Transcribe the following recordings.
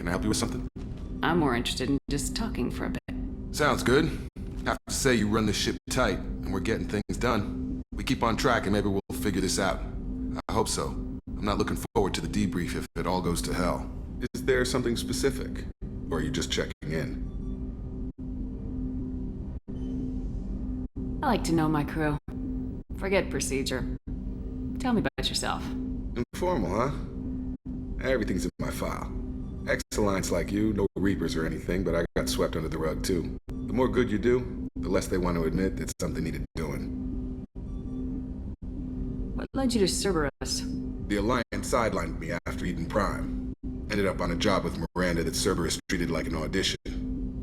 Can I help you with something? I'm more interested in just talking for a bit. Sounds good. Have to say you run the ship tight, and we're getting things done. We keep on track and maybe we'll figure this out. I hope so. I'm not looking forward to the debrief if it all goes to hell. Is there something specific? Or are you just checking in? I like to know my crew. Forget procedure. Tell me about yourself. Informal, huh? Everything's in my file. Ex-Alliance like you, no Reapers or anything, but I got swept under the rug too. The more good you do, the less they want to admit that something needed doing. What led you to Cerberus? The Alliance sidelined me after Eden Prime. Ended up on a job with Miranda that Cerberus treated like an audition.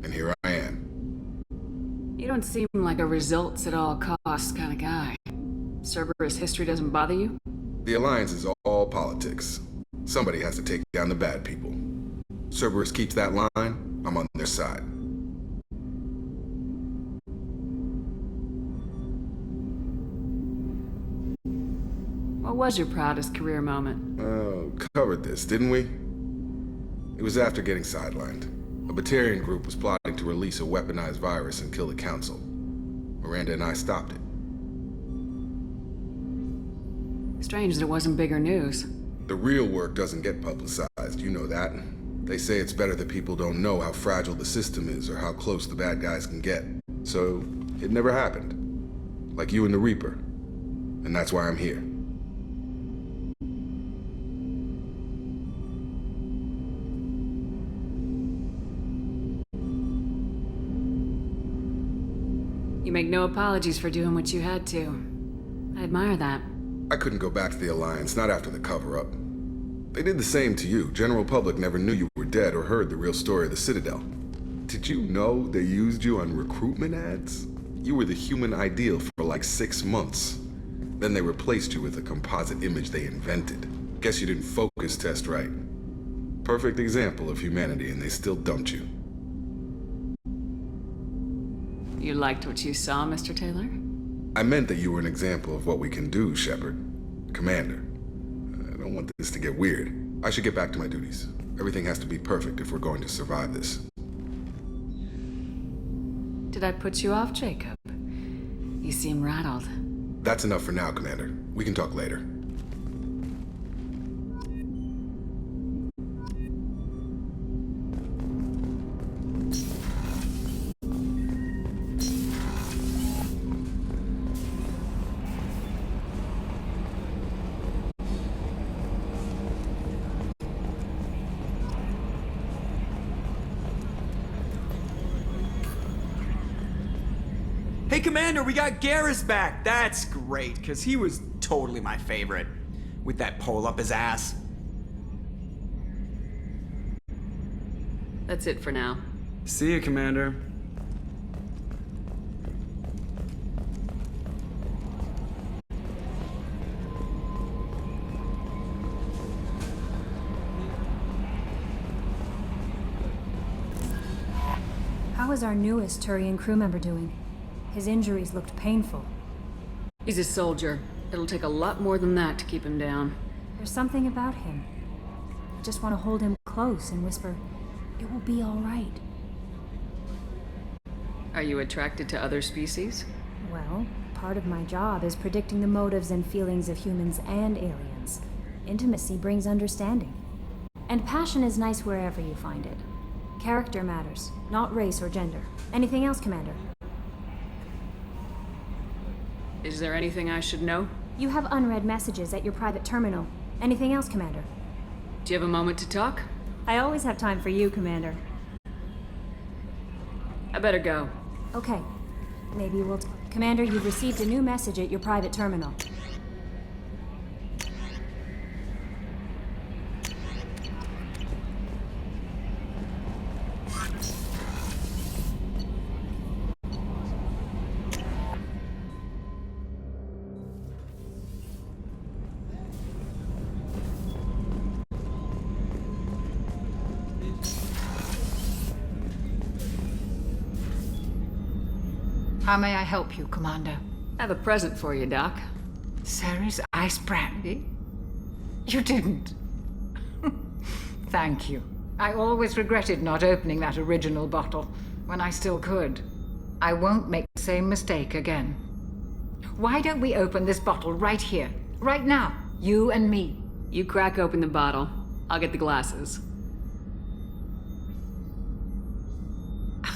And here I am. You don't seem like a results at all costs kind of guy. Cerberus history doesn't bother you? The Alliance is all politics. Somebody has to take down the bad people. Cerberus keeps that line, I'm on their side. What was your proudest career moment? Covered this, didn't we? It was after getting sidelined. A Batarian group was plotting to release a weaponized virus and kill the Council. Miranda and I stopped it. Strange that it wasn't bigger news. The real work doesn't get publicized, you know that. They say it's better that people don't know how fragile the system is or how close the bad guys can get. So, it never happened. Like you and the Reaper. And that's why I'm here. You make no apologies for doing what you had to. I admire that. I couldn't go back to the Alliance, not after the cover-up. They did the same to you. General public never knew you were dead or heard the real story of the Citadel. Did you know they used you on recruitment ads? You were the human ideal for like 6 months. Then they replaced you with a composite image they invented. Guess you didn't focus test right. Perfect example of humanity, and they still dumped you. You liked what you saw, Mr. Taylor? I meant that you were an example of what we can do, Shepard. Commander. I don't want this to get weird. I should get back to my duties. Everything has to be perfect if we're going to survive this. Did I put you off, Jacob? You seem rattled. That's enough for now, Commander. We can talk later. Hey, Commander, we got Garrus back. That's great, because he was totally my favorite. With that pole up his ass. That's it for now. See you, Commander. How is our newest Turian crew member doing? His injuries looked painful. He's a soldier. It'll take a lot more than that to keep him down. There's something about him. I just want to hold him close and whisper, "It will be all right." Are you attracted to other species? Well, part of my job is predicting the motives and feelings of humans and aliens. Intimacy brings understanding. And passion is nice wherever you find it. Character matters, not race or gender. Anything else, Commander? Is there anything I should know? You have unread messages at your private terminal. Anything else, Commander? Do you have a moment to talk? I always have time for you, Commander. I better go. Okay. Maybe we'll... Commander, you've received a new message at your private terminal. How may I help you, Commander? I have a present for you, Doc. Ceres ice brandy? You didn't. Thank you. I always regretted not opening that original bottle when I still could. I won't make the same mistake again. Why don't we open this bottle right here, right now, you and me? You crack open the bottle. I'll get the glasses.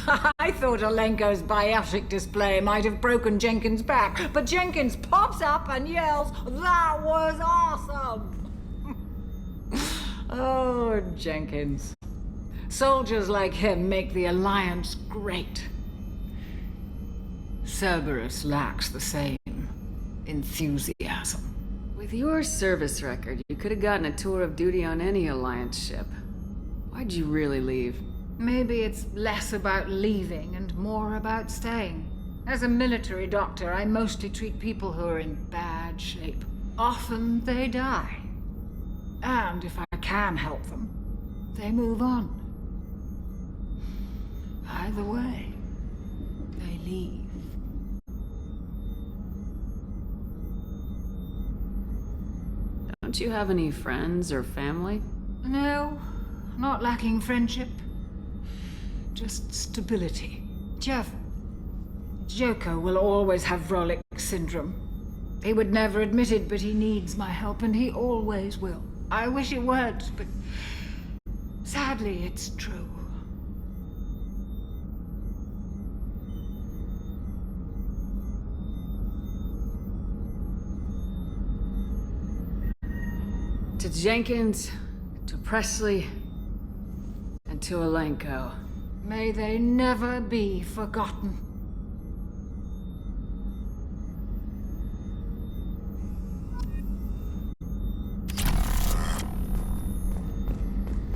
I thought Alenko's biotic display might have broken Jenkins' back, but Jenkins pops up and yells, "That was awesome!" Oh, Jenkins. Soldiers like him make the Alliance great. Cerberus lacks the same enthusiasm. With your service record, you could have gotten a tour of duty on any Alliance ship. Why'd you really leave? Maybe it's less about leaving and more about staying. As a military doctor, I mostly treat people who are in bad shape. Often they die. And if I can help them, they move on. Either way, they leave. Don't you have any friends or family? No, not lacking friendship. Just stability. Jeff, Joko will always have Vrolik syndrome. He would never admit it, but he needs my help, and he always will. I wish it weren't, but sadly, it's true. To Jenkins, to Presley, and to Alenko. May they never be forgotten.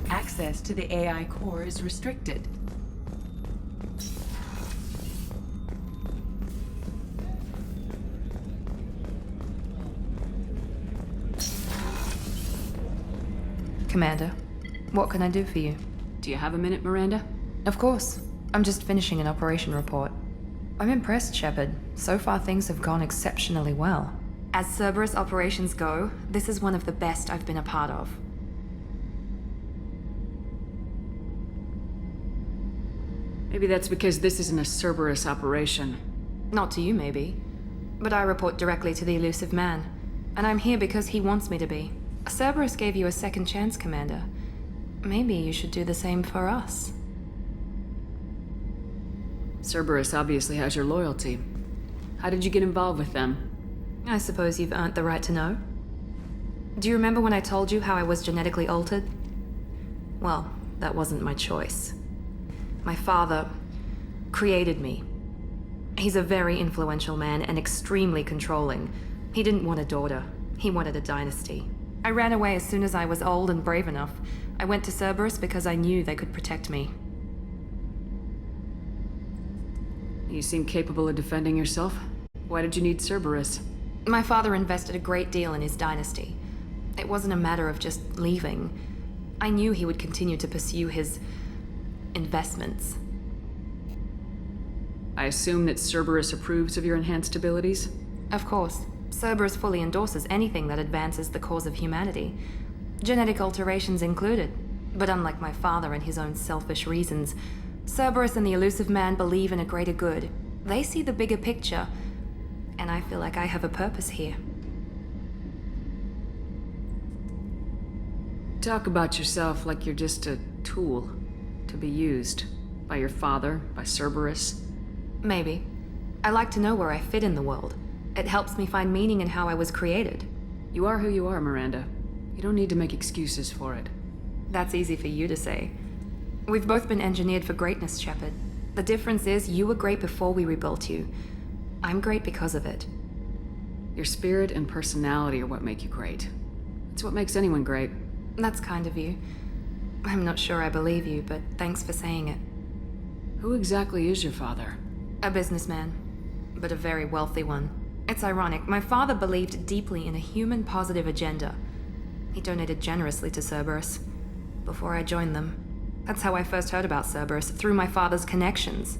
Access to the AI core is restricted. Commander, what can I do for you? Do you have a minute, Miranda? Of course. I'm just finishing an operation report. I'm impressed, Shepard. So far things have gone exceptionally well. As Cerberus operations go, this is one of the best I've been a part of. Maybe that's because this isn't a Cerberus operation. Not to you, maybe. But I report directly to the Elusive Man. And I'm here because he wants me to be. Cerberus gave you a second chance, Commander. Maybe you should do the same for us. Cerberus obviously has your loyalty. How did you get involved with them? I suppose you've earned the right to know. Do you remember when I told you how I was genetically altered? Well, that wasn't my choice. My father created me. He's a very influential man and extremely controlling. He didn't want a daughter. He wanted a dynasty. I ran away as soon as I was old and brave enough. I went to Cerberus because I knew they could protect me. You seem capable of defending yourself. Why did you need Cerberus? My father invested a great deal in his dynasty. It wasn't a matter of just leaving. I knew he would continue to pursue his investments. I assume that Cerberus approves of your enhanced abilities? Of course. Cerberus fully endorses anything that advances the cause of humanity. Genetic alterations included. But unlike my father and his own selfish reasons, Cerberus and the Elusive Man believe in a greater good. They see the bigger picture, and I feel like I have a purpose here. Talk about yourself like you're just a tool to be used by your father, by Cerberus. Maybe. I like to know where I fit in the world. It helps me find meaning in how I was created. You are who you are, Miranda. You don't need to make excuses for it. That's easy for you to say. We've both been engineered for greatness, Shepard. The difference is you were great before we rebuilt you. I'm great because of it. Your spirit and personality are what make you great. It's what makes anyone great. That's kind of you. I'm not sure I believe you, but thanks for saying it. Who exactly is your father? A businessman, but a very wealthy one. It's ironic, my father believed deeply in a human-positive agenda. He donated generously to Cerberus before I joined them. That's how I first heard about Cerberus, through my father's connections.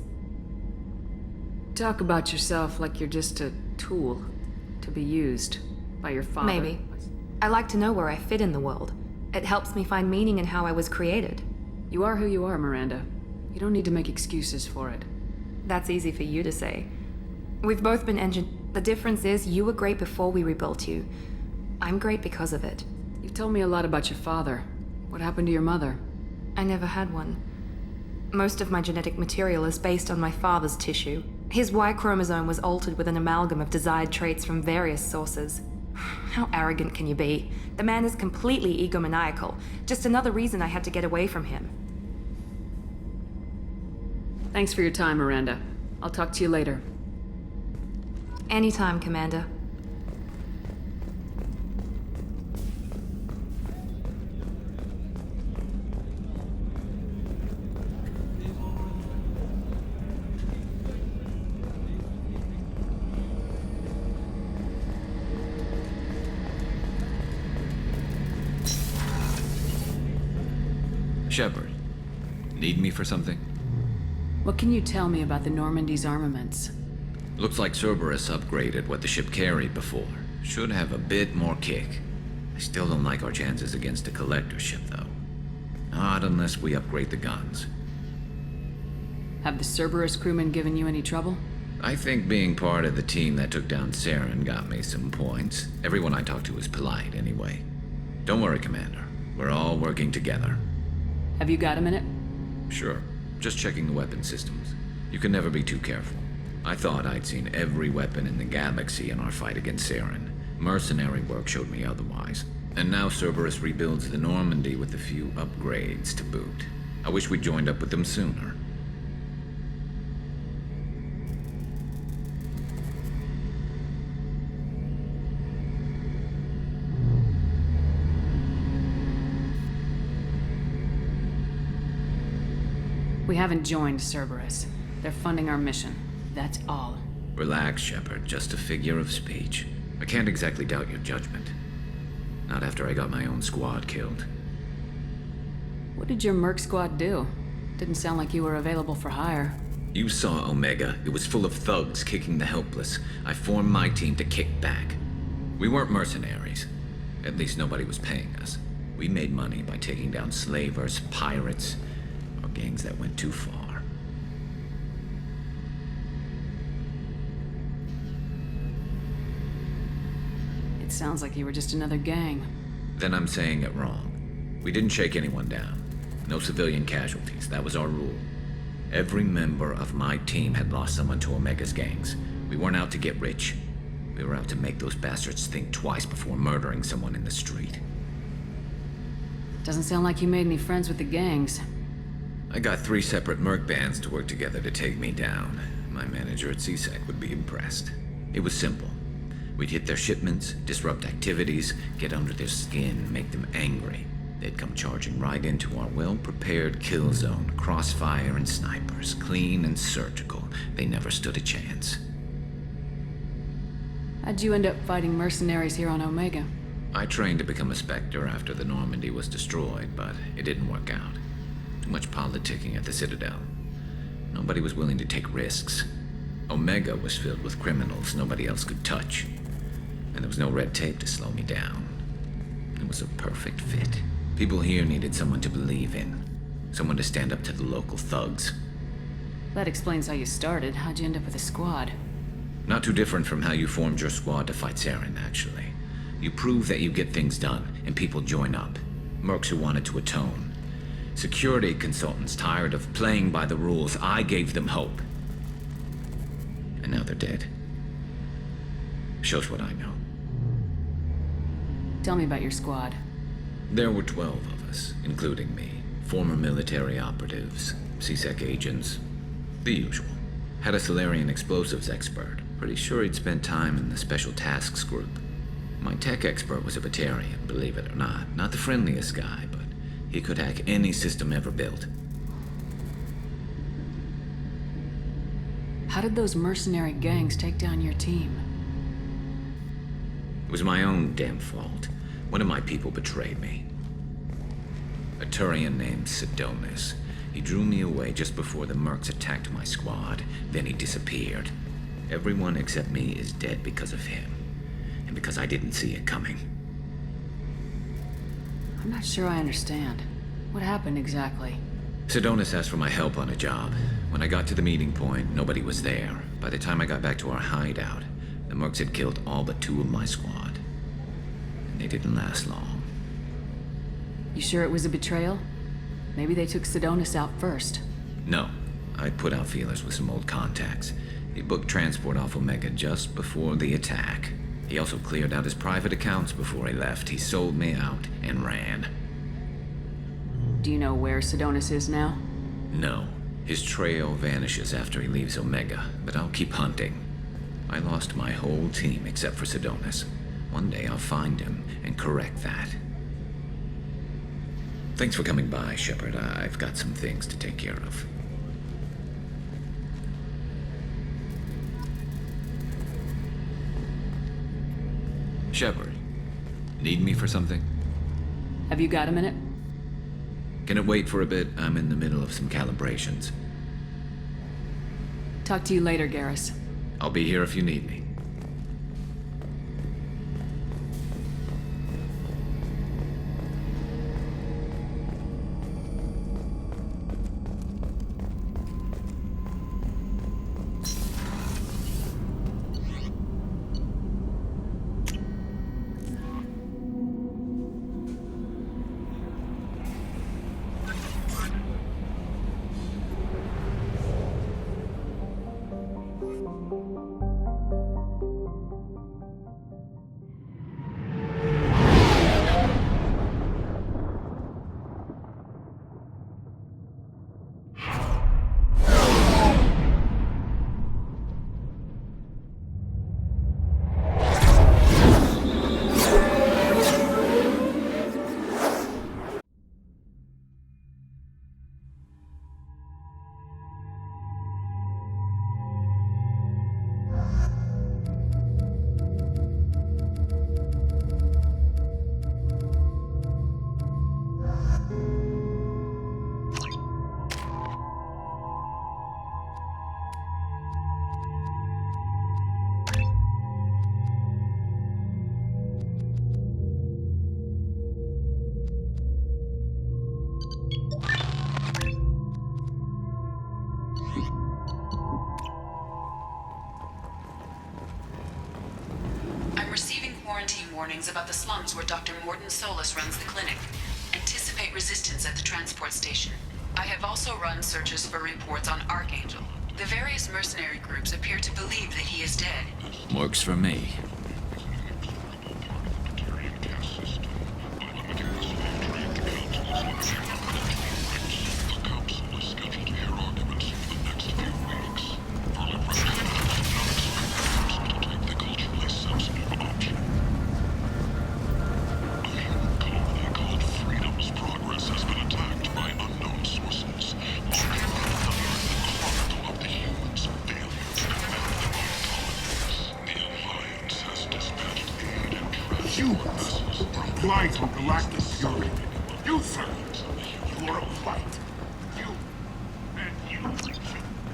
Talk about yourself like you're just a tool to be used by your father. Maybe. I like to know where I fit in the world. It helps me find meaning in how I was created. You are who you are, Miranda. You don't need to make excuses for it. That's easy for you to say. We've both been The difference is you were great before we rebuilt you. I'm great because of it. You've told me a lot about your father. What happened to your mother? I never had one. Most of my genetic material is based on my father's tissue. His Y chromosome was altered with an amalgam of desired traits from various sources. How arrogant can you be? The man is completely egomaniacal. Just another reason I had to get away from him. Thanks for your time, Miranda. I'll talk to you later. Anytime, Commander. Shepard, need me for something? What can you tell me about the Normandy's armaments? Looks like Cerberus upgraded what the ship carried before. Should have a bit more kick. I still don't like our chances against a collector ship, though. Not unless we upgrade the guns. Have the Cerberus crewmen given you any trouble? I think being part of the team that took down Saren got me some points. Everyone I talked to was polite, anyway. Don't worry, Commander. We're all working together. Have you got a minute? Sure. Just checking the weapon systems. You can never be too careful. I thought I'd seen every weapon in the galaxy in our fight against Saren. Mercenary work showed me otherwise. And now Cerberus rebuilds the Normandy with a few upgrades to boot. I wish we'd joined up with them sooner. We haven't joined Cerberus. They're funding our mission. That's all. Relax, Shepard. Just a figure of speech. I can't exactly doubt your judgment. Not after I got my own squad killed. What did your Merc squad do? Didn't sound like you were available for hire. You saw Omega. It was full of thugs kicking the helpless. I formed my team to kick back. We weren't mercenaries. At least nobody was paying us. We made money by taking down slavers, pirates, or gangs that went too far. It sounds like you were just another gang. Then I'm saying it wrong. We didn't shake anyone down. No civilian casualties. That was our rule. Every member of my team had lost someone to Omega's gangs. We weren't out to get rich. We were out to make those bastards think twice before murdering someone in the street. Doesn't sound like you made any friends with the gangs. I got 3 separate merc bands to work together to take me down. My manager at CSEC would be impressed. It was simple. We'd hit their shipments, disrupt activities, get under their skin, make them angry. They'd come charging right into our well-prepared kill zone, crossfire and snipers, clean and surgical. They never stood a chance. How'd you end up fighting mercenaries here on Omega? I trained to become a Spectre after the Normandy was destroyed, but it didn't work out. Too much politicking at the Citadel. Nobody was willing to take risks. Omega was filled with criminals nobody else could touch. And there was no red tape to slow me down. It was a perfect fit. People here needed someone to believe in. Someone to stand up to the local thugs. That explains how you started. How'd you end up with a squad? Not too different from how you formed your squad to fight Saren, actually. You prove that you get things done, and people join up. Mercs who wanted to atone. Security consultants tired of playing by the rules. I gave them hope. And now they're dead. Shows what I know. Tell me about your squad. There were 12 of us, including me. Former military operatives, CSEC agents, the usual. Had a Solarian explosives expert. Pretty sure he'd spent time in the Special Tasks Group. My tech expert was a Batarian, believe it or not. Not the friendliest guy, but he could hack any system ever built. How did those mercenary gangs take down your team? It was my own damn fault. One of my people betrayed me. A Turian named Sidonis. He drew me away just before the mercs attacked my squad. Then he disappeared. Everyone except me is dead because of him. And because I didn't see it coming. I'm not sure I understand. What happened exactly? Sedonis asked for my help on a job. When I got to the meeting point, nobody was there. By the time I got back to our hideout, the mercs had killed all but 2 of my squad. And they didn't last long. You sure it was a betrayal? Maybe they took Sedonis out first. No. I put out feelers with some old contacts. He booked transport off Omega just before the attack. He also cleared out his private accounts before he left. He sold me out and ran. Do you know where Sedonis is now? No. His trail vanishes after he leaves Omega, but I'll keep hunting. I lost my whole team except for Sedonis. One day I'll find him and correct that. Thanks for coming by, Shepard. I've got some things to take care of. Shepard, need me for something? Have you got a minute? Can it wait for a bit? I'm in the middle of some calibrations. Talk to you later, Garrus. I'll be here if you need me. Warnings about the slums where Dr. Morden Solus runs the clinic. Anticipate resistance at the transport station. I have also run searches for reports on Archangel. The various mercenary groups appear to believe that he is dead. Works for me. Blight on Galactic Fury. You, sir, you are a blight. You and you.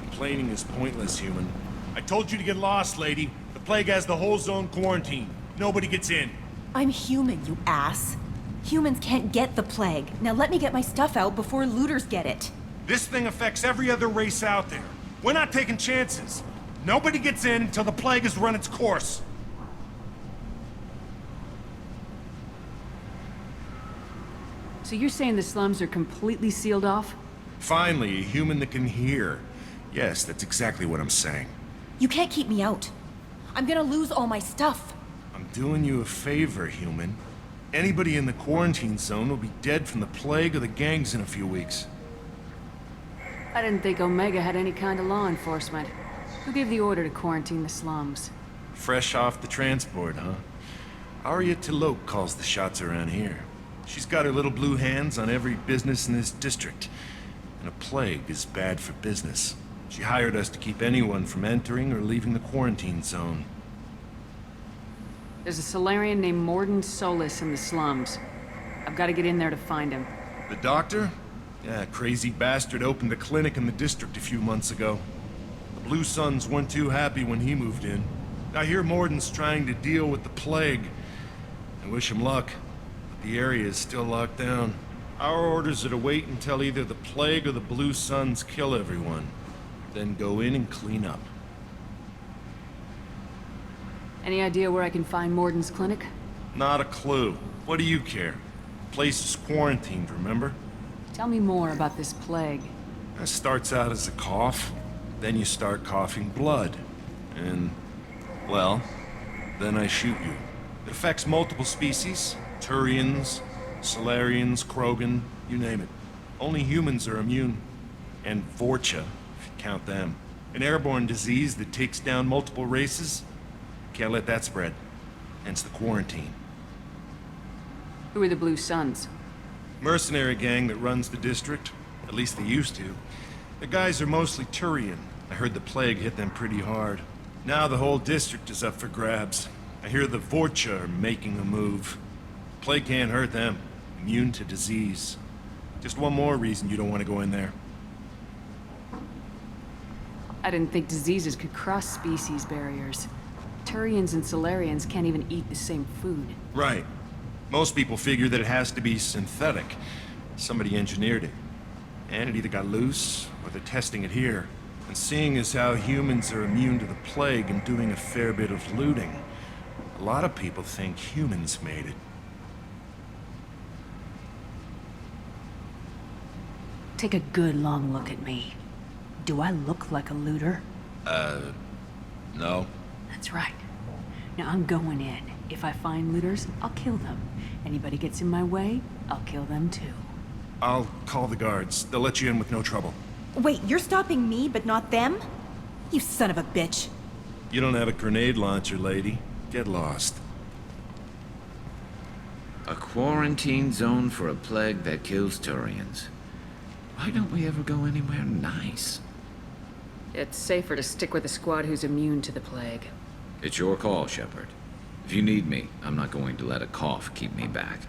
Complaining is pointless, human. I told you to get lost, lady. The plague has the whole zone quarantined. Nobody gets in. I'm human, you ass. Humans can't get the plague. Now let me get my stuff out before looters get it. This thing affects every other race out there. We're not taking chances. Nobody gets in until the plague has run its course. So you're saying the slums are completely sealed off? Finally, a human that can hear. Yes, that's exactly what I'm saying. You can't keep me out. I'm gonna lose all my stuff. I'm doing you a favor, human. Anybody in the quarantine zone will be dead from the plague or the gangs in a few weeks. I didn't think Omega had any kind of law enforcement. Who gave the order to quarantine the slums? Fresh off the transport, huh? Arya T'Loak calls the shots around here. She's got her little blue hands on every business in this district. And a plague is bad for business. She hired us to keep anyone from entering or leaving the quarantine zone. There's a Solarian named Morden Solus in the slums. I've got to get in there to find him. The doctor? Yeah, crazy bastard opened a clinic in the district a few months ago. The Blue Suns weren't too happy when he moved in. I hear Morden's trying to deal with the plague. I wish him luck. The area is still locked down. Our orders are to wait until either the Plague or the Blue Suns kill everyone. Then go in and clean up. Any idea where I can find Morden's clinic? Not a clue. What do you care? The place is quarantined, remember? Tell me more about this plague. It starts out as a cough, then you start coughing blood. And, well, then I shoot you. It affects multiple species. Turians, Solarians, Krogan, you name it. Only humans are immune. And Vorcha, if you count them. An airborne disease that takes down multiple races. Can't let that spread. Hence the quarantine. Who are the Blue Suns? Mercenary gang that runs the district. At least they used to. The guys are mostly Turian. I heard the plague hit them pretty hard. Now the whole district is up for grabs. I hear the Vorcha are making a move. Plague can't hurt them. Immune to disease. Just one more reason you don't want to go in there. I didn't think diseases could cross species barriers. Turians and Solarians can't even eat the same food. Right. Most people figure that it has to be synthetic. Somebody engineered it. And it either got loose, or they're testing it here. And seeing as how humans are immune to the plague and doing a fair bit of looting, a lot of people think humans made it. Take a good long look at me. Do I look like a looter? No. That's right. Now I'm going in. If I find looters, I'll kill them. Anybody gets in my way, I'll kill them too. I'll call the guards. They'll let you in with no trouble. Wait, you're stopping me, but not them? You son of a bitch. You don't have a grenade launcher, lady. Get lost. A quarantine zone for a plague that kills Turians. Why don't we ever go anywhere nice? It's safer to stick with a squad who's immune to the plague. It's your call, Shepard. If you need me, I'm not going to let a cough keep me back.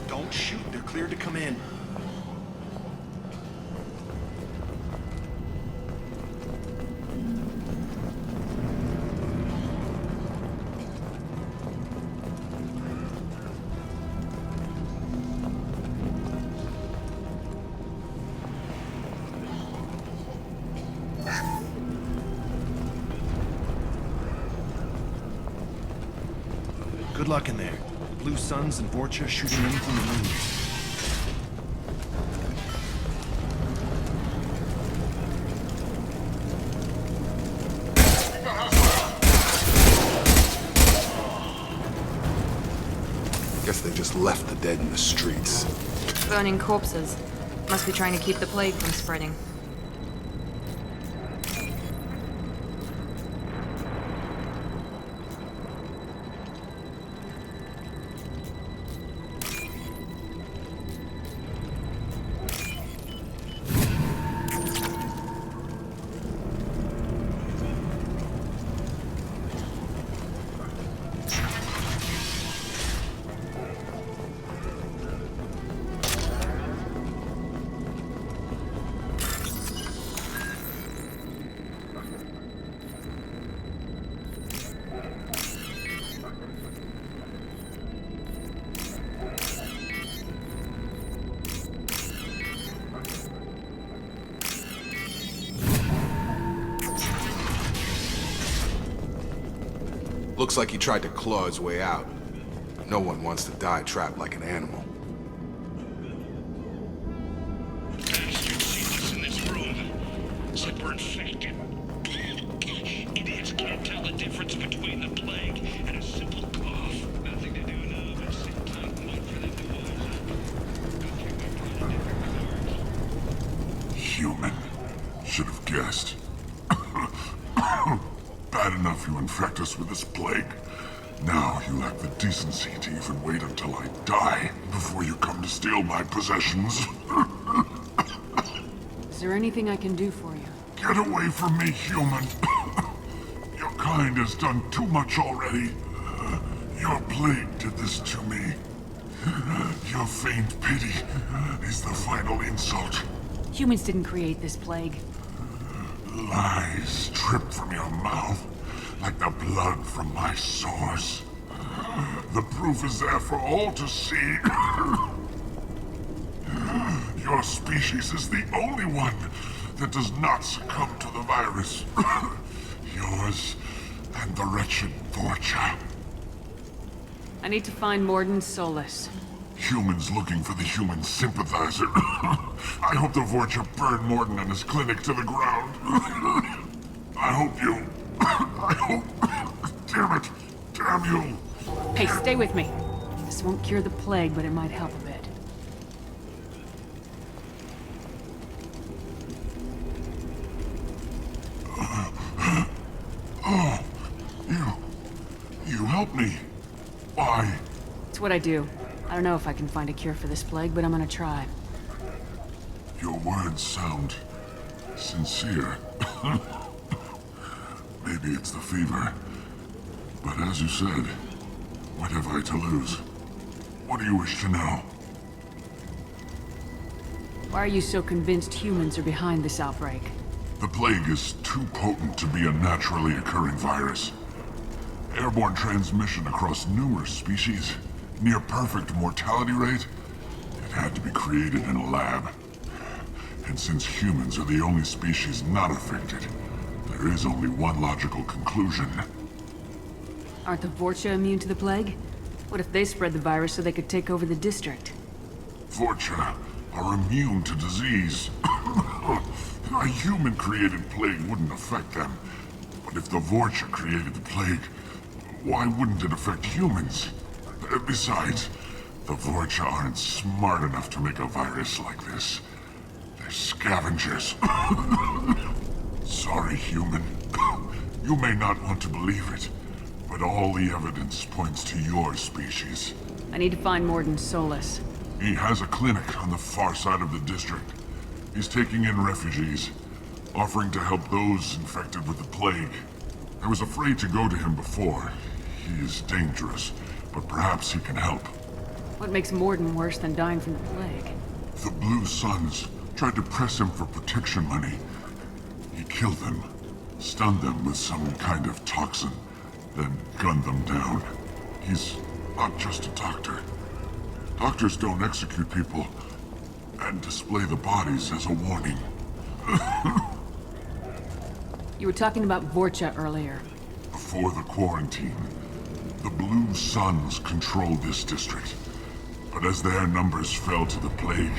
Don't shoot. They're cleared to come in. Good luck in there. Blue Suns and Vorcha shooting in from the roofs. Guess they just left the dead in the streets. Burning corpses. Must be trying to keep the plague from spreading. Looks like he tried to claw his way out. No one wants to die trapped like an animal. You've seen this in this Idiots can't tell the difference between the plague and a simple cough. Nothing to do now but sit tight and wait for them to wise up. Human. Should have guessed. Bad enough you infect us with this plague. Now you lack the decency to even wait until I die before you come to steal my possessions. Is there anything I can do for you? Get away from me, human. Your kind has done too much already. Your plague did this to me. Your faint pity is the final insult. Humans didn't create this plague. Lies drip from your mouth like the blood from my sores. The proof is there for all to see. Your species is the only one that does not succumb to the virus. Yours and the wretched Vorcha. I need to find Morden Solus. Humans looking for the human sympathizer. I hope the Vorcha burn Morden and his clinic to the ground. I hope you... I hope... Damn it! Damn you! Hey, stay with me. This won't cure the plague, but it might help a bit. Oh, you helped me. Why? It's what I do. I don't know if I can find a cure for this plague, but I'm gonna try. Your words sound sincere. Maybe it's the fever. But as you said, what have I to lose? What do you wish to know? Why are you so convinced humans are behind this outbreak? The plague is too potent to be a naturally occurring virus. Airborne transmission across numerous species, near perfect mortality rate. It had to be created in a lab. And since humans are the only species not affected, there is only one logical conclusion. Aren't the Vorcha immune to the plague? What if they spread the virus so they could take over the district? Vorcha are immune to disease. A human-created plague wouldn't affect them. But if the Vorcha created the plague, why wouldn't it affect humans? Besides, the Vorcha aren't smart enough to make a virus like this. They're scavengers. Sorry, human. You may not want to believe it, but all the evidence points to your species. I need to find Morden Solus. He has a clinic on the far side of the district. He's taking in refugees, offering to help those infected with the plague. I was afraid to go to him before. He is dangerous, but perhaps he can help. What makes Morden worse than dying from the plague? The Blue Suns tried to press him for protection money. He killed them, stunned them with some kind of toxin, then gunned them down. He's not just a doctor. Doctors don't execute people and display the bodies as a warning. You were talking about Vorcha earlier. Before the quarantine, the Blue Suns controlled this district. But as their numbers fell to the plague,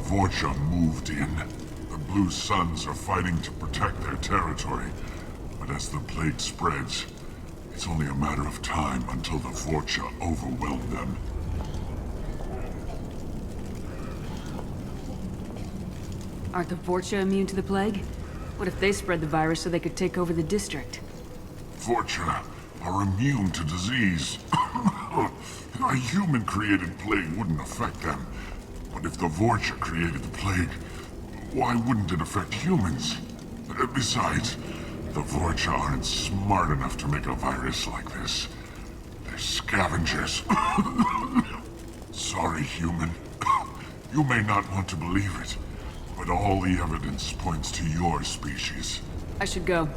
Vorcha moved in. The Blue Suns are fighting to protect their territory. But as the plague spreads, it's only a matter of time until the Vorcha overwhelm them. Aren't the Vorcha immune to the plague? What if they spread the virus so they could take over the district? Vorcha are immune to disease. A human-created plague wouldn't affect them. But if the Vorcha created the plague, why wouldn't it affect humans? Besides, the Vorcha aren't smart enough to make a virus like this. They're scavengers. Sorry, human. You may not want to believe it, but all the evidence points to your species. I should go.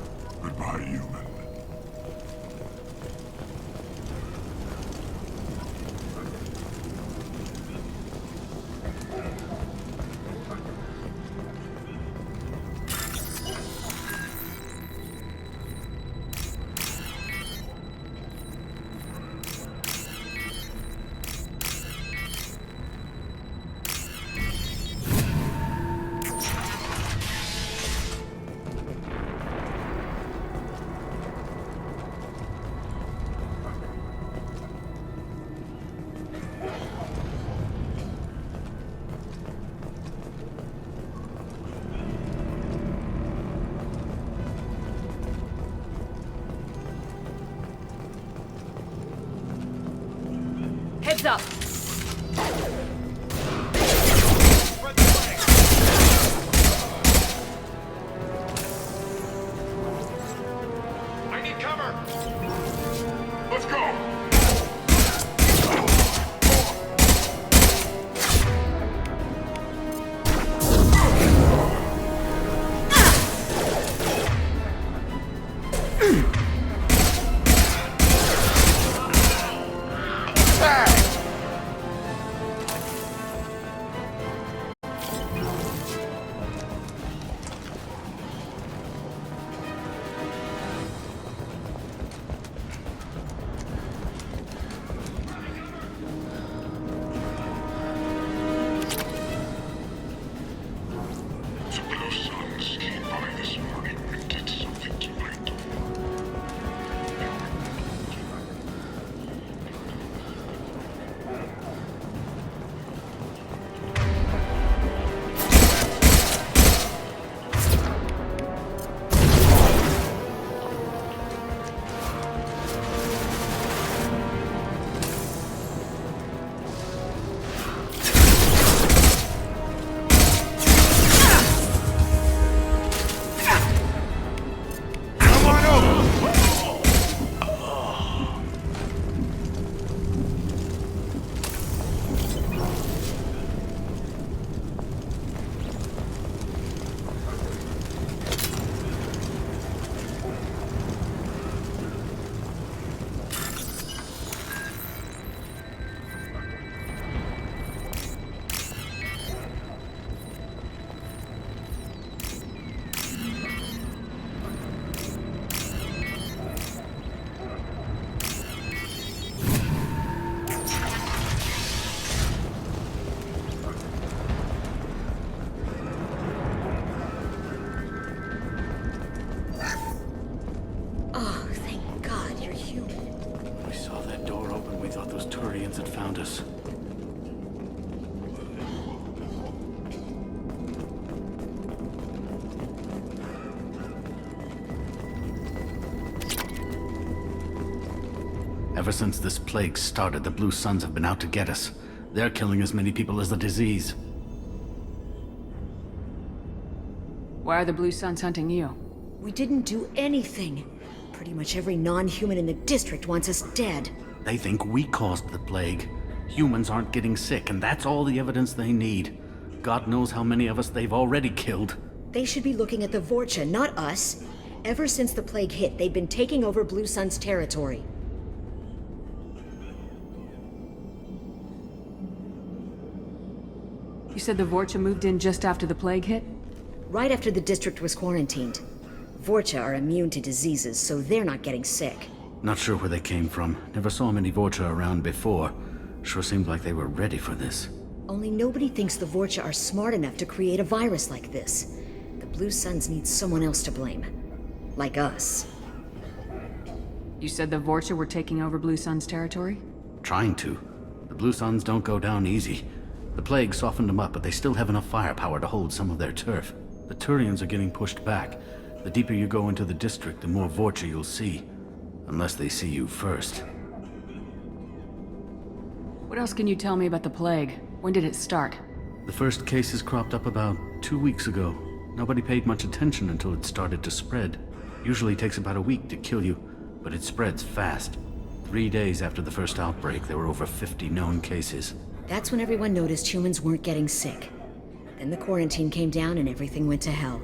Goodbye, human. Heads up! I need cover! Let's go! The Blue Suns came by this morning and did something tonight. Oh, thank God you're human. We saw that door open. We thought those Turians had found us. Ever since this plague started, the Blue Suns have been out to get us. They're killing as many people as the disease. Why are the Blue Suns hunting you? We didn't do anything. Pretty much every non-human in the district wants us dead. They think we caused the plague. Humans aren't getting sick, and that's all the evidence they need. God knows how many of us they've already killed. They should be looking at the Vorcha, not us. Ever since the plague hit, they've been taking over Blue Sun's territory. You said the Vorcha moved in just after the plague hit? Right after the district was quarantined. Vorcha are immune to diseases, so they're not getting sick. Not sure where they came from. Never saw many Vorcha around before. Sure seemed like they were ready for this. Only nobody thinks the Vorcha are smart enough to create a virus like this. The Blue Suns need someone else to blame. Like us. You said the Vorcha were taking over Blue Sun's territory? Trying to. The Blue Suns don't go down easy. The plague softened them up, but they still have enough firepower to hold some of their turf. The Turians are getting pushed back. The deeper you go into the district, the more Vorcha you'll see. Unless they see you first. What else can you tell me about the plague? When did it start? The first cases cropped up about 2 weeks ago. Nobody paid much attention until it started to spread. Usually takes about a week to kill you, but it spreads fast. 3 days after the first outbreak, there were over 50 known cases. That's when everyone noticed humans weren't getting sick. Then the quarantine came down and everything went to hell.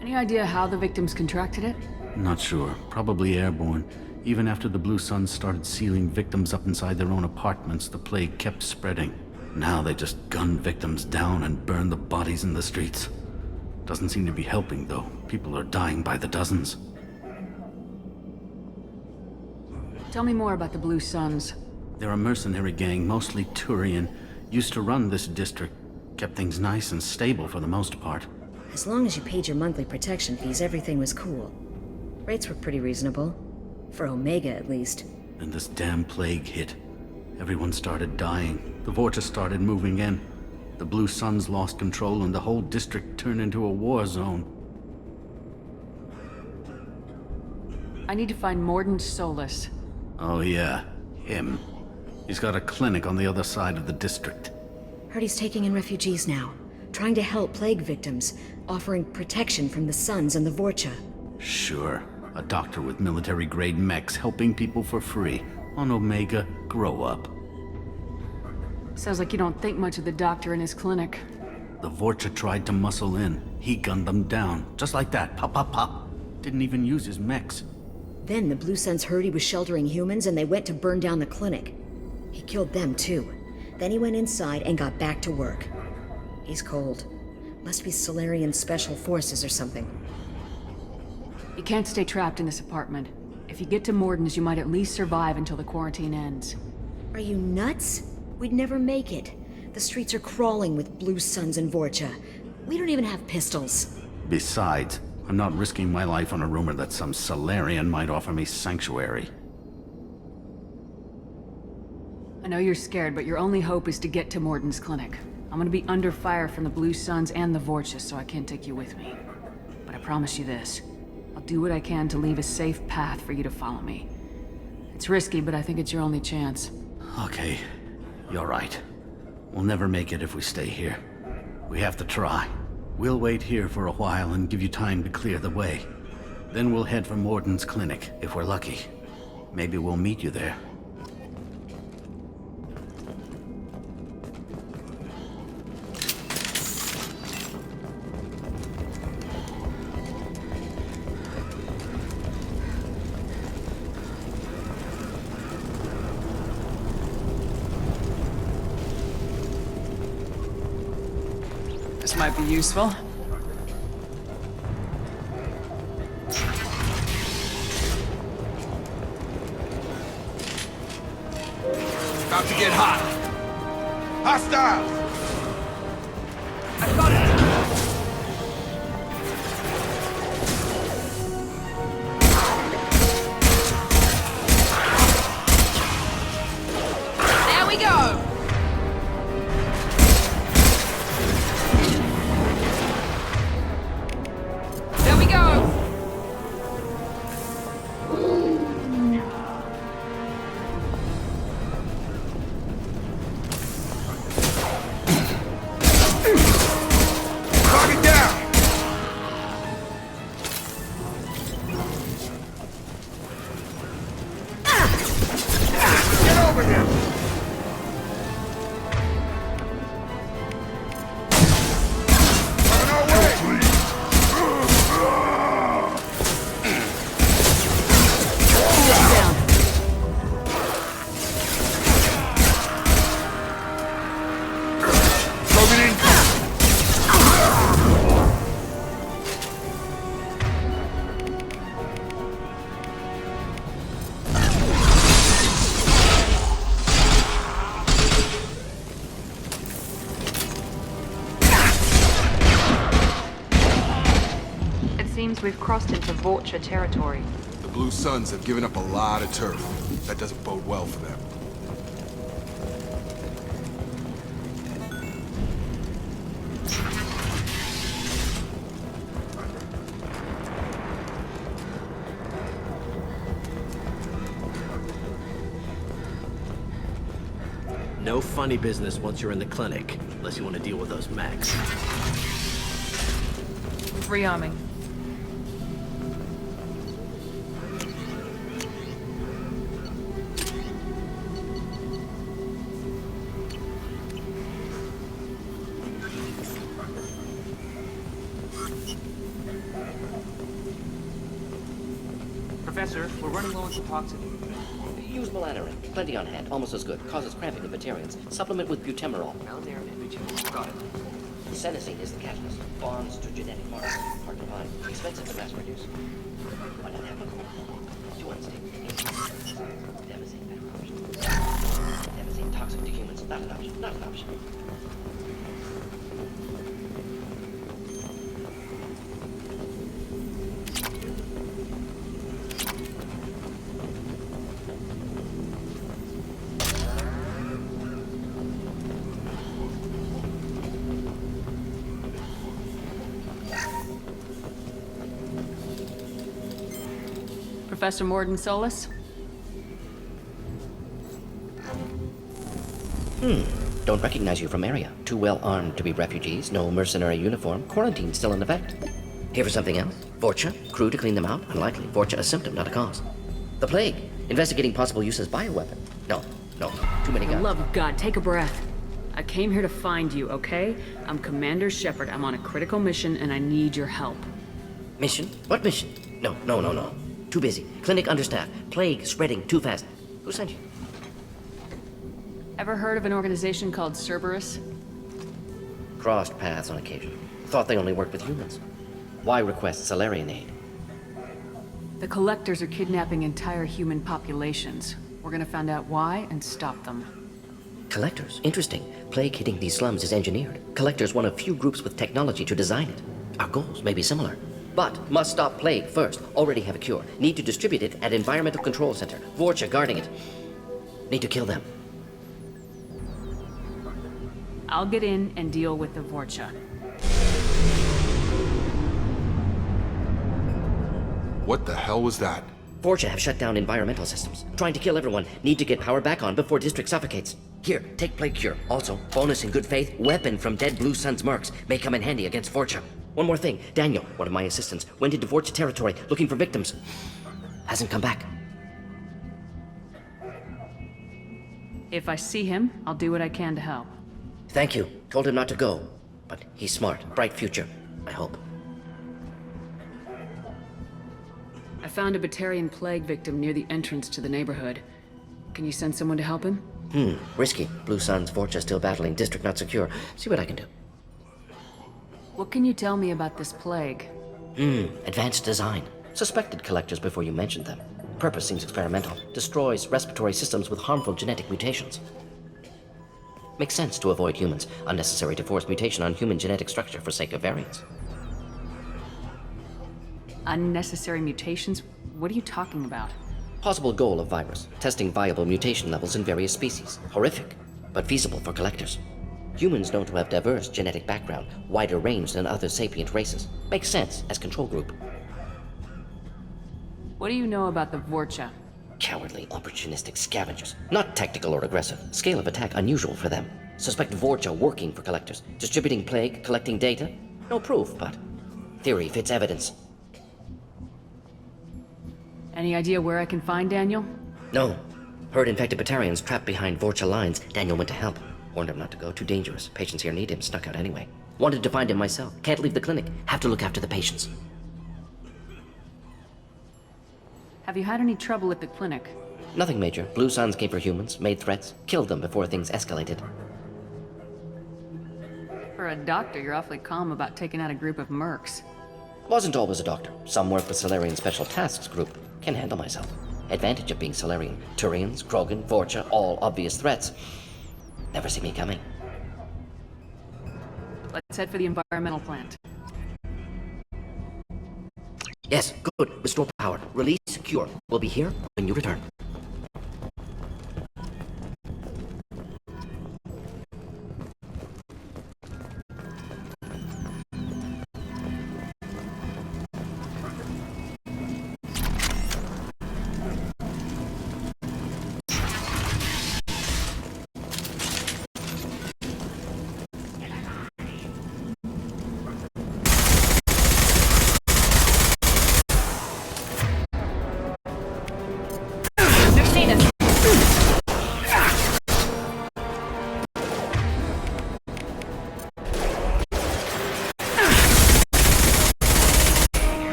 Any idea how the victims contracted it? Not sure. Probably airborne. Even after the Blue Suns started sealing victims up inside their own apartments, the plague kept spreading. Now they just gun victims down and burn the bodies in the streets. Doesn't seem to be helping, though. People are dying by the dozens. Tell me more about the Blue Suns. They're a mercenary gang, mostly Turian. Used to run this district. Kept things nice and stable for the most part. As long as you paid your monthly protection fees, everything was cool. Rates were pretty reasonable. For Omega, at least. Then this damn plague hit. Everyone started dying. The Vorcha started moving in. The Blue Suns lost control and the whole district turned into a war zone. I need to find Mordin Solus. Oh yeah, him. He's got a clinic on the other side of the district. Heard he's taking in refugees now, trying to help plague victims, offering protection from the Suns and the Vorcha. Sure. A doctor with military-grade mechs helping people for free. On Omega, grow up. Sounds like you don't think much of the doctor in his clinic. The Vorcha tried to muscle in. He gunned them down. Just like that. Pop, pop, pop. Didn't even use his mechs. Then the Blue Suns heard he was sheltering humans and they went to burn down the clinic. He killed them too. Then he went inside and got back to work. He's cold. Must be Solarian Special Forces or something. You can't stay trapped in this apartment. If you get to Morden's, you might at least survive until the quarantine ends. Are you nuts? We'd never make it. The streets are crawling with Blue Suns and Vorcha. We don't even have pistols. Besides, I'm not risking my life on a rumor that some Solarian might offer me sanctuary. I know you're scared, but your only hope is to get to Morden's clinic. I'm gonna be under fire from the Blue Suns and the Vorcha, so I can't take you with me. But I promise you this. I'll do what I can to leave a safe path for you to follow me. It's risky, but I think it's your only chance. Okay, you're right. We'll never make it if we stay here. We have to try. We'll wait here for a while and give you time to clear the way. Then we'll head for Morden's clinic, if we're lucky. Maybe we'll meet you there. This might be useful. About to get hot. Hostiles! I got it! There we go! There we go! Target down! Get over here! Coming our way! Logan in! It seems we've crossed into Vorcha territory. The Blue Suns have given up a lot of turf. That doesn't bode well for them. No funny business once you're in the clinic, unless you want to deal with those mechs. Rearming. Professor, we're running low on toxin. Use melanorin. Plenty on hand. Almost as good. Causes cramping in Batarians. Supplement with butemerol. Melanorin and butyl. Got it. Senescene is the catalyst. Bonds to genetic markers. Hard to find. Expensive to mass produce. Why not have a 2 unstable. Devastating better option. Devastating toxic to humans. Not an option. Not an option. Professor Morden Solus? Don't recognize you from area. Too well armed to be refugees, no mercenary uniform, quarantine still in effect. Here for something else? Vorcha? Crew to clean them out? Unlikely. Vorcha a symptom, not a cause. The plague? Investigating possible use as bioweapon? No. Too many For the guns. love of God, take a breath. I came here to find you, okay? I'm Commander Shepard. I'm on a critical mission and I need your help. Mission? What mission? No. Too busy. Clinic understaffed. Plague spreading too fast. Who sent you? Ever heard of an organization called Cerberus? Crossed paths on occasion. Thought they only worked with humans. Why request Salarian aid? The Collectors are kidnapping entire human populations. We're gonna find out why and stop them. Collectors? Interesting. Plague hitting these slums is engineered. Collectors one of few groups with technology to design it. Our goals may be similar. But must stop plague first. Already have a cure. Need to distribute it at Environmental Control Center. Vorcha guarding it. Need to kill them. I'll get in and deal with the Vorcha. What the hell was that? Vorcha have shut down environmental systems. Trying to kill everyone. Need to get power back on before district suffocates. Here, take plague cure. Also, bonus in good faith, weapon from dead Blue Sun's mercs. May come in handy against Vorcha. One more thing. Daniel, one of my assistants, went into Vorcha territory looking for victims. Hasn't come back. If I see him, I'll do what I can to help. Thank you. Told him not to go. But he's smart. Bright future. I hope. I found a Batarian plague victim near the entrance to the neighborhood. Can you send someone to help him? Risky. Blue Sun's Vorcha still battling. District not secure. See what I can do. What can you tell me about this plague? Advanced design. Suspected collectors before you mentioned them. Purpose seems experimental. Destroys respiratory systems with harmful genetic mutations. Makes sense to avoid humans. Unnecessary to force mutation on human genetic structure for sake of variance. Unnecessary mutations? What are you talking about? Possible goal of virus. Testing viable mutation levels in various species. Horrific, but feasible for collectors. Humans known to have diverse genetic background, wider range than other sapient races. Makes sense as control group. What do you know about the Vorcha? Cowardly, opportunistic scavengers. Not tactical or aggressive. Scale of attack unusual for them. Suspect Vorcha working for collectors. Distributing plague, collecting data. No proof, but theory fits evidence. Any idea where I can find Daniel? No. Heard infected Batarians trapped behind Vorcha lines. Daniel went to help. Warned him not to go. Too dangerous. Patients here need him. Snuck out anyway. Wanted to find him myself. Can't leave the clinic. Have to look after the patients. Have you had any trouble at the clinic? Nothing major. Blue Suns came for humans, made threats, killed them before things escalated. For a doctor, you're awfully calm about taking out a group of mercs. Wasn't always a doctor. Some work with Salarian Special Tasks Group. Can handle myself. Advantage of being Salarian. Turians, Krogan, Vorcha, all obvious threats. Never see me coming. Let's head for the environmental plant. Yes, good. Restore power. Release cure. We'll be here when you return.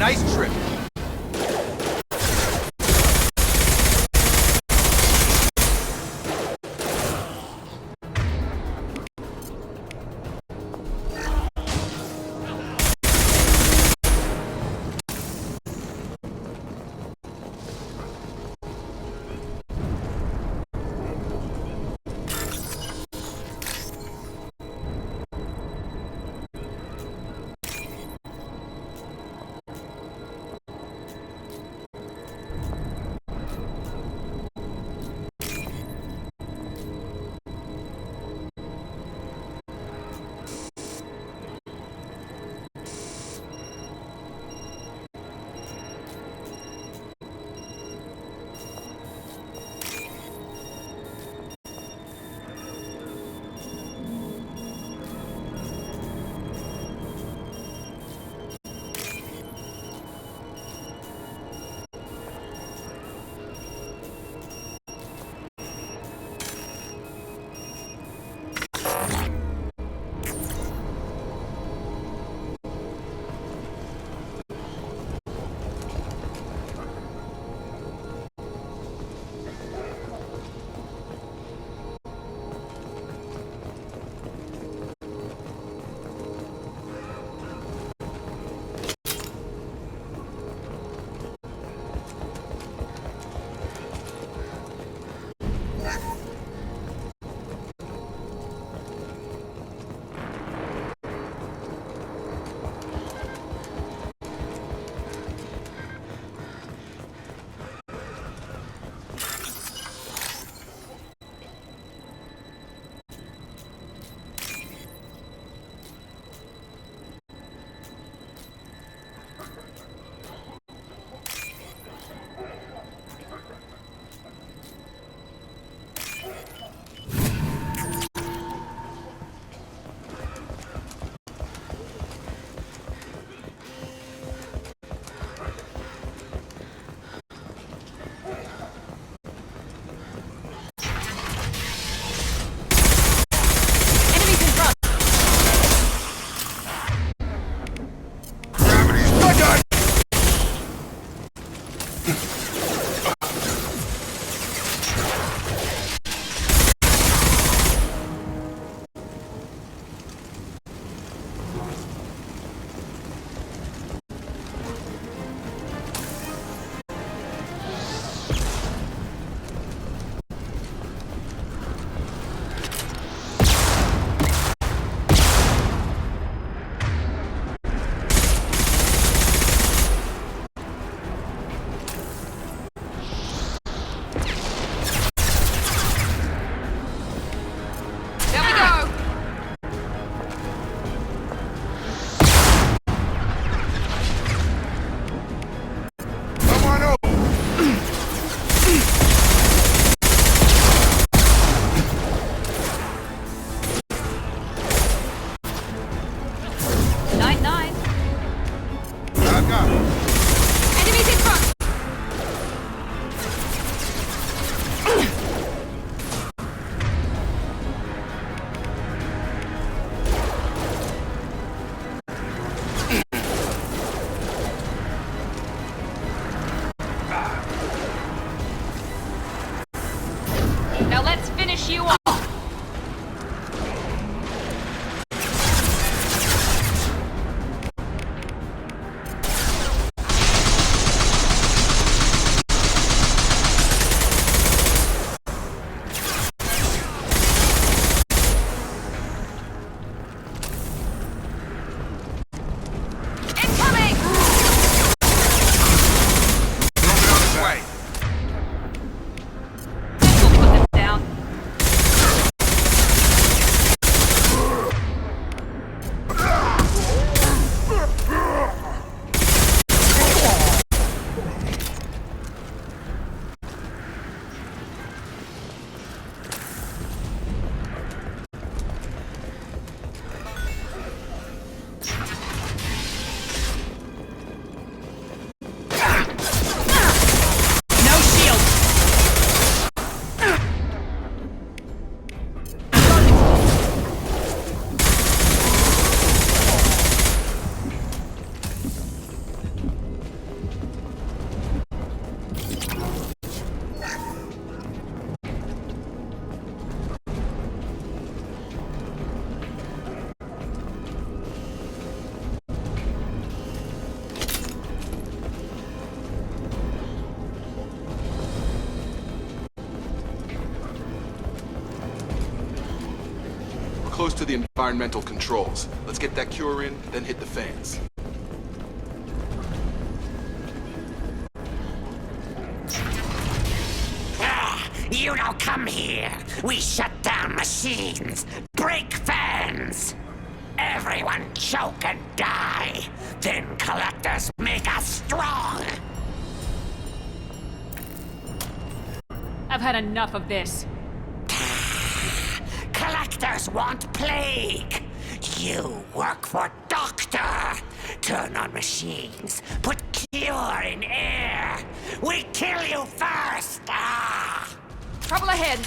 nice trip. Now let's finish you off. close to the environmental controls. Let's get that cure in, then hit the fans. You don't come here. We shut down machines, break fans. Everyone choke and die. Then collectors make us strong. I've had enough of this. Collectors want plague. You work for Doctor. Turn on machines. Put cure in air. We kill you first. Trouble ahead.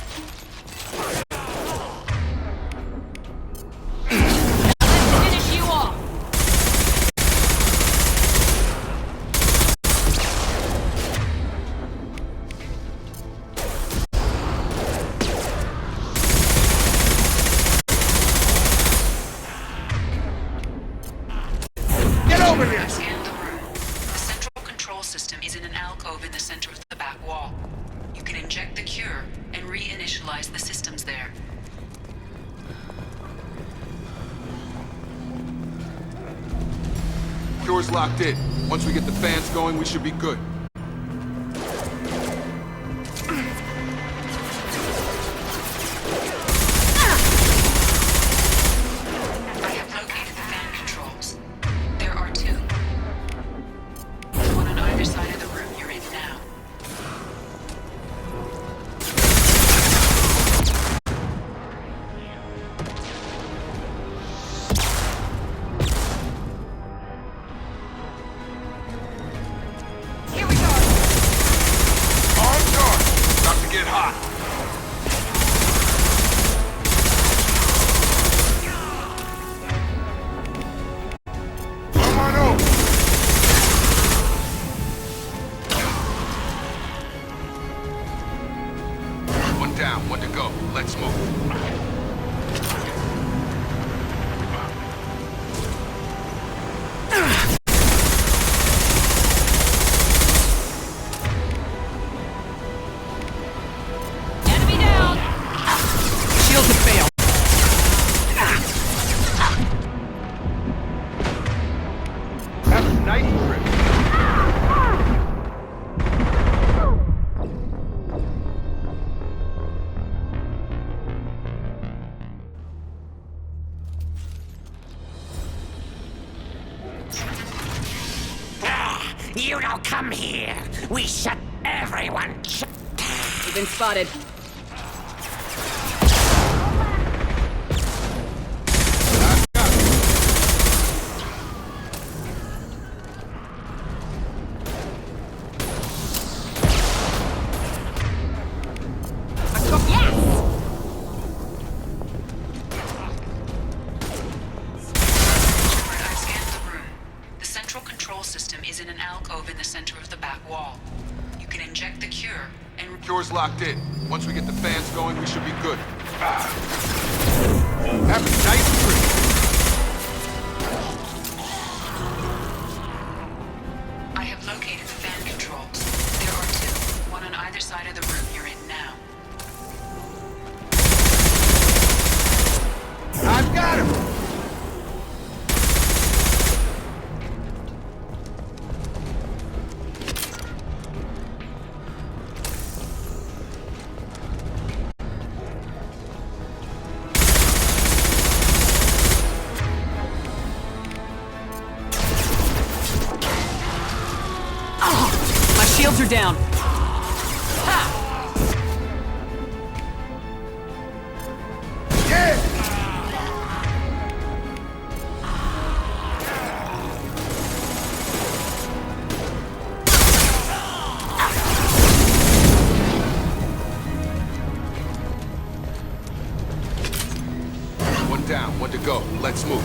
Let's finish you off. Get over here! I've scanned the room. The central control system is in an alcove in the center of the back wall. You can inject the cure and reinitialize the systems there. Cure's locked in. Once we get the fans going, we should be good. I have located the fan controls. There are two. One on either side of the room you're in now. Here we go. On guard! About to get hot. Come on over! One down, one to go. Let's move. Enemy down. Shields have failed. Have a nice trip. You don't come here. We shut everyone. We've been spotted. I've scanned the room. The central control system is in an alcove in the center of the back wall. You can inject the cure and Cure's locked in. Once we get the fans going, we should be good. Have a nice trip. I have located the fan controls. There are two. One on either side of the room you're in now. I've got him! My shields are down. One down, one to go. Let's move.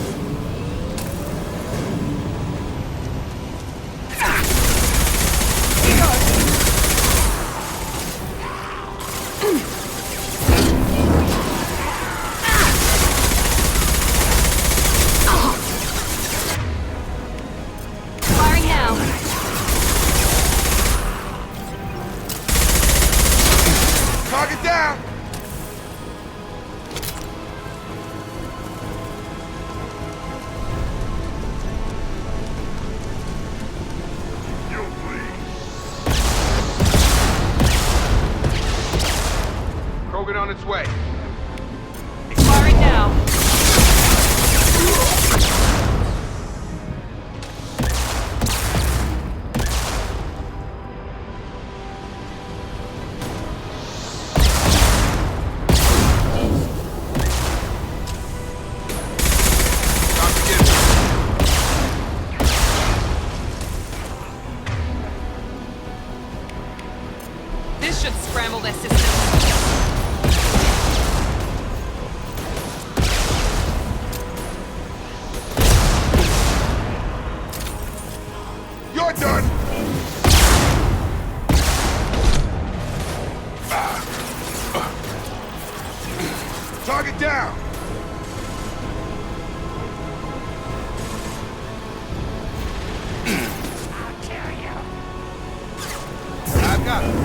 Firing now. Target down! on its way. Firing now. This should scramble their system. You're done! Target down! I've got it.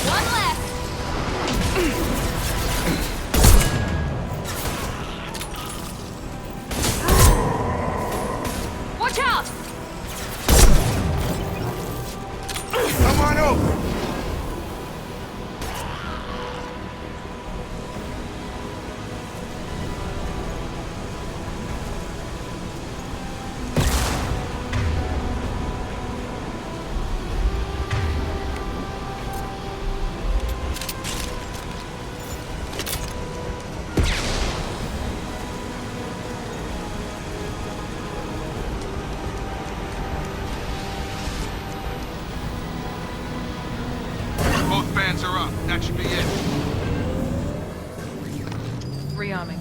One left. Watch out! Come on over! Both fans are up. That should be it. Rearming.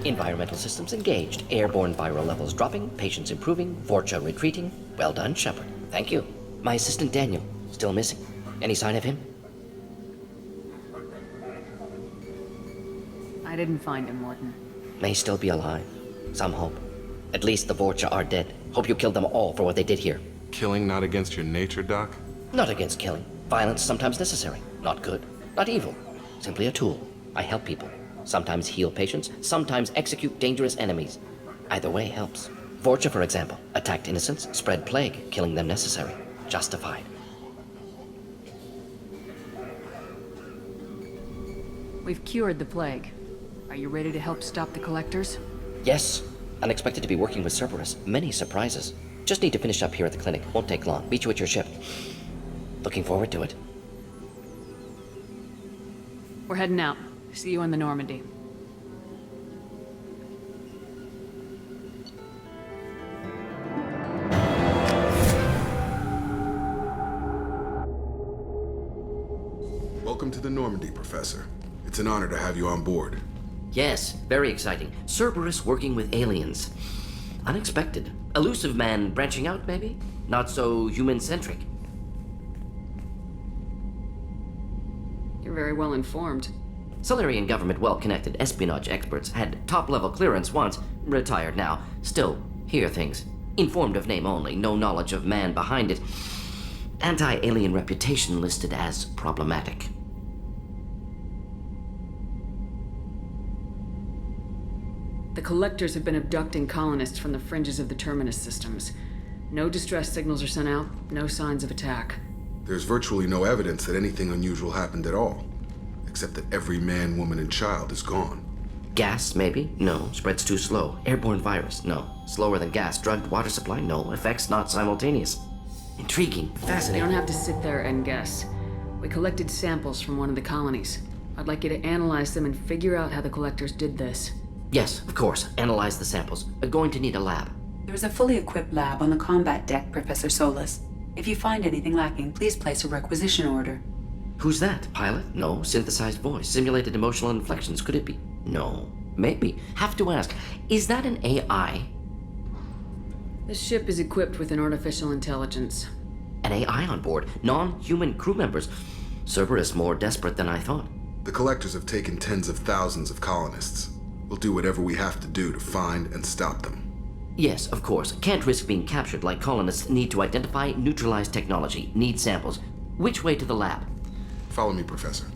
Environmental systems engaged. Airborne viral levels dropping. Patients improving. Vorcha retreating. Well done, Shepard. Thank you. My assistant Daniel. Still missing. Any sign of him? I didn't find him, Morton. May still be alive. Some hope. At least the Vorcha are dead. Hope you killed them all for what they did here. Killing not against your nature, Doc? Not against killing. Violence sometimes necessary. Not good. Not evil. Simply a tool. I help people. Sometimes heal patients, sometimes execute dangerous enemies. Either way helps. Vorcha, for example, attacked innocents, spread plague, killing them necessary. Justified. We've cured the plague. Are you ready to help stop the collectors? Yes. Unexpected to be working with Cerberus. Many surprises. Just need to finish up here at the clinic. Won't take long. Meet you at your ship. Looking forward to it. We're heading out. See you in the Normandy. Welcome to the Normandy, Professor. It's an honor to have you on board. Yes, very exciting. Cerberus working with aliens. Unexpected. Elusive man branching out, maybe? Not so human-centric. You're very well informed. Solarian government well-connected espionage experts had top-level clearance once, retired now. Still, hear things. Informed of name only, no knowledge of man behind it. Anti-alien reputation listed as problematic. The collectors have been abducting colonists from the fringes of the Terminus systems. No distress signals are sent out, no signs of attack. There's virtually no evidence that anything unusual happened at all, except that every man, woman, and child is gone. Gas, maybe? No. Spreads too slow. Airborne virus? No. Slower than gas. Drugged water supply? No. Effects not simultaneous. Intriguing. You Fascinating. don't have to sit there and guess. We collected samples from one of the colonies. I'd like you to analyze them and figure out how the collectors did this. Yes, of course. Analyze the samples. Going to need a lab. There's a fully equipped lab on the combat deck, Professor Solis. If you find anything lacking, please place a requisition order. Who's that? Pilot? No. Synthesized voice. Simulated emotional inflections. Could it be? No. Maybe. Have to ask. Is that an AI? This ship is equipped with an artificial intelligence. An AI on board? Non-human crew members? Cerberus more desperate than I thought. The collectors have taken tens of thousands of colonists. We'll do whatever we have to do to find and stop them. Yes, of course. Can't risk being captured like colonists need to identify, neutralize technology, need samples. Which way to the lab? Follow me, Professor.